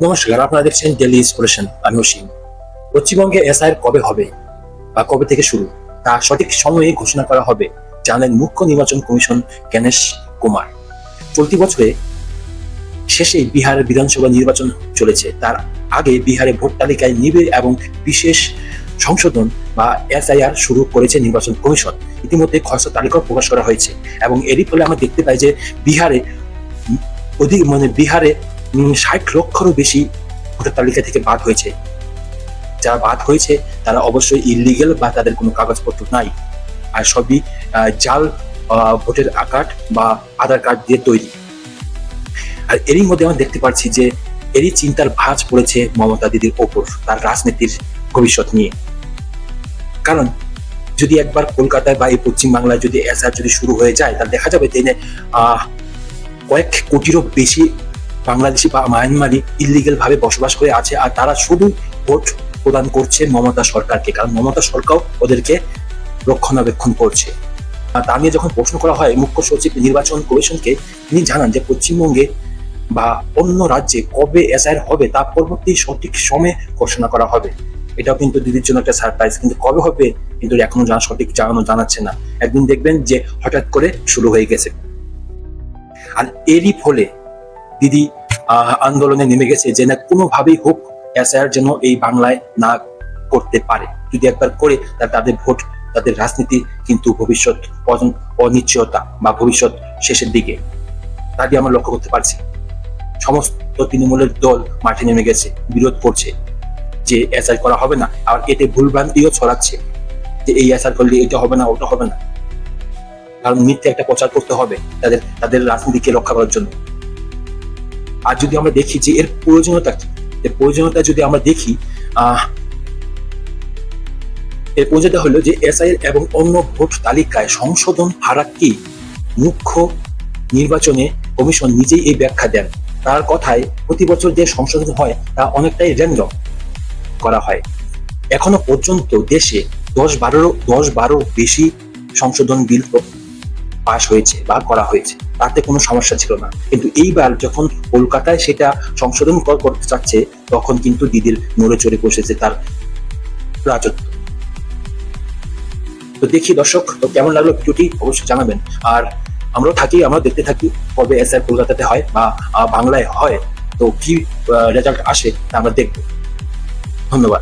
নমস্কার, আপনারা দেখছেন ডেইলি ইন্সপিরেশন। আমি অসীম। পশ্চিমবঙ্গে এসআইআর কবে হবে বা কবে থেকে শুরু তা সঠিক সময়ে ঘোষণা করা হবে জানালেন মুখ্য নির্বাচন কমিশন গণেশ কুমার। চলতি বছরে শেষে বিহারের বিধানসভা নির্বাচন চলেছে। তার আগে বিহারে ভোট তালিকায় নিবিড় এবং বিশেষ সংশোধন বা এসআইআর শুরু করেছে নির্বাচন কমিশন। ইতিমধ্যে খসড়া তালিকা প্রকাশ করা হয়েছে এবং এরই ফলে আমরা দেখতে পাই যে বিহারে বিহারে ৬০ লক্ষেরও বেশি ভোটার তালিকা থেকে বাদ হয়েছে। যারা বাদ হয়েছে তারা অবশ্যই ইলিগেল বা তাদের কোনো কাগজপত্র নাই, আর সবই জাল ভোটের কার্ড বা আধার কার্ড দিয়ে তৈরি। আর এরই মধ্যে আমরা দেখতে পাচ্ছি যে এরই চিন্তার ভাঁজ পড়েছে মমতা দিদির ওপর তার রাজনীতির ভবিষ্যৎ নিয়ে। কারণ যদি একবার কলকাতায় বা এই পশ্চিম বাংলায় যদি এসআইআর যদি শুরু হয়ে যায়, তাহলে দেখা যাবে যে কয়েক কোটিরও বেশি বাংলাদেশি বা মায়ানমারি ইলিগেল ভাবে বসবাস করে আছে, আর তারা শুধু ভোট প্রদান করছে মমতা সরকারকে, কারণ মমতা সরকার ওদেরকে রক্ষণাবেক্ষণ করছে। তা নিয়ে যখন প্রশ্ন করা হয় মুখ্য সচিব নির্বাচন কমিশনকে, তিনি জানান যে পশ্চিমবঙ্গে বা অন্য রাজ্যে কবে এসআইআর হবে তা পরবর্তী সঠিক সময়ে ঘোষণা করা হবে। এটাও কিন্তু দিদির জন্য একটা সারপ্রাইজ, কিন্তু কবে হবে কিন্তু এখনো সঠিক জানাচ্ছে না। একদিন দেখবেন যে হঠাৎ করে শুরু হয়ে গেছে। আর এরই ফলে দিদি আন্দোলনে নেমে গেছে যে না কোনোভাবেই হোক এসআইআর যেন এই বাংলায় না করতে পারে। যদি একবার করে তাদের ভোট, তাদের রাজনীতি কিন্তু ভবিষ্যৎ অনিশ্চয়তা বা ভবিষ্যৎ শেষের দিকে তা দিয়ে আমরা লক্ষ্য করতে পারছি। সমস্ত তৃণমূলের দল মাঠে নেমে গেছে, বিরোধ করছে যে এসআইআর করা হবে না। আর এতে ভুলভ্রান্তিও ছড়াচ্ছে যে এই এসআইআর করলে এটা হবে না, ওটা হবে না, কারণ মিথ্যে একটা প্রচার করতে হবে তাদের রাজনীতিকে রক্ষা করার জন্য। আর যদি আমরা দেখি যে এর প্রয়োজনীয়তা কি, এর প্রয়োজনীয়তা যদি আমরা দেখি, এর প্রয়োজনীয়তা হলো যে এসআইআর এবং অন্য ভোট তালিকায় সংশোধন ফারাক কি। মুখ্য নির্বাচনে কমিশন নিজেই এই ব্যাখ্যা দেন। তার কথায় প্রতি বছর যে সংশোধন হয় তা অনেকটাই র্যান্ডম করা হয়। এখনো পর্যন্ত দেশে 10-12 বেশি সংশোধন বিল পাশ হয়েছে বা করা হয়েছে, তাতে কোনো সমস্যা ছিল না। কিন্তু এইবার যখন কলকাতায় সেটা সংশোধন করতে চাচ্ছে, তখন কিন্তু দিদির নড়ে চড়ে বসেছে তার রাজত্ব। তো দেখি দর্শক, তো কেমন লাগলো ভিডিওটি অবশ্যই জানাবেন। আর আমরা দেখতে থাকি কবে এসআইআর কলকাতাতে হয় বা বাংলায় হয়, তো কি রেজাল্ট আসে তা আমরা দেখবো। ধন্যবাদ।